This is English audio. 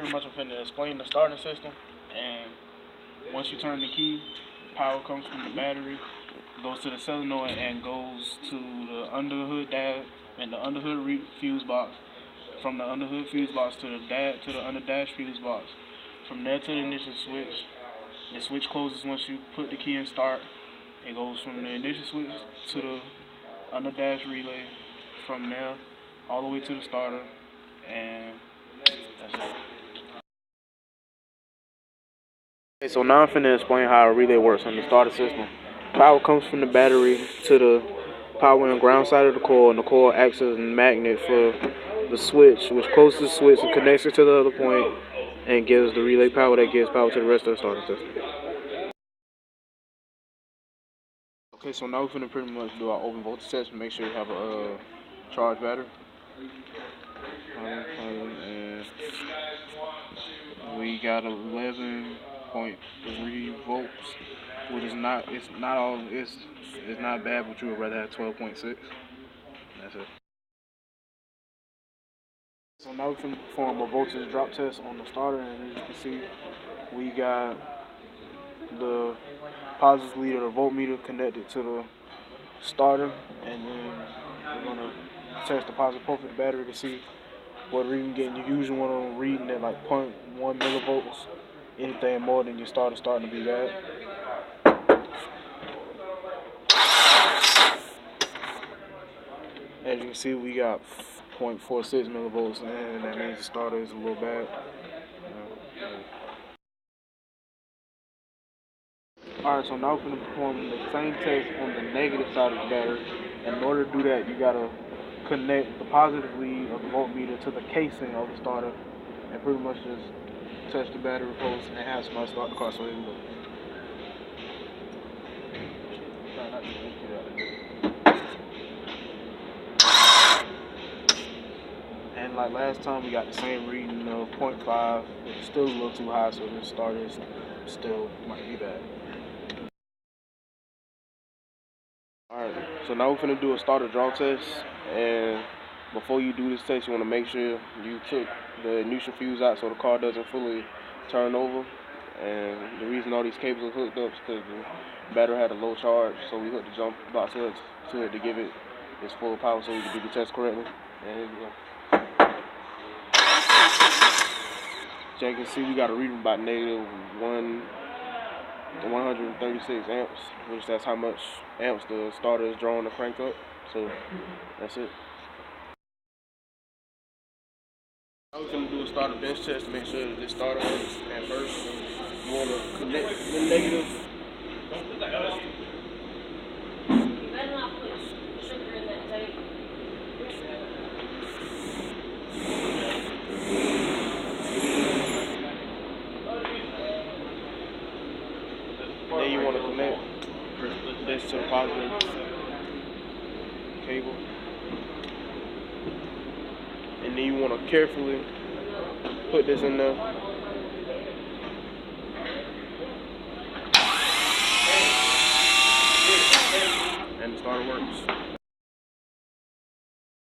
pretty much I'm finna explain the starting system, and once you turn the key, power comes from the battery, goes to the solenoid and goes to the underhood dash and the underhood fuse box. From the underhood fuse box to the under dash fuse box. From there to the ignition switch. The switch closes once you put the key in start. It goes from the ignition switch to the under dash relay. From there all the way to the starter, and that's it. Okay, so now I'm finna explain how a relay works on the starter system. Power comes from the battery to the power and ground side of the coil, and the coil acts as a magnet for the switch, which closes the switch and connects it to the other point and gives the relay power that gives power to the rest of the starter system. Okay, so now we're gonna pretty much do our open voltage test and make sure you have a charged battery. And we got 11.3 volts, which is not bad, but you would rather have 12.6. That's it. So now we can perform a voltage drop test on the starter, and as you can see, we got the positive lead of the voltmeter connected to the starter, and then we're gonna test the positive pole for the battery to see what reading getting. You usually want to reading at like 0.1 millivolts. Anything more than your starter starting to be bad. As you can see, we got 0.46 millivolts, and that means the starter is a little bad. Alright, so now we're going to perform the same test on the negative side of the battery. And in order to do that, you got to connect the positive lead of the voltmeter to the casing of the starter and pretty much just touch the battery post and have somebody start the car so they can go. And like last time, we got the same reading of 0.5. It's still a little too high, so this starter still might be bad. Alright, so now we're going to do a starter draw test, and before you do this test, you want to make sure you took the ignition fuse out so the car doesn't fully turn over. And the reason all these cables are hooked up is because the battery had a low charge, so we hooked the jump box to it to give it its full power so we can do the test correctly. And here we go. So you can see we got a reading about negative 136 amps, which that's how much amps the starter is drawing to crank up. So that's it. I'm going to do a starter bench test to make sure that this starter works. At first, you want to connect the negative. Then you want to connect this to the positive cable. And then you want to carefully put this in there. And the starter works.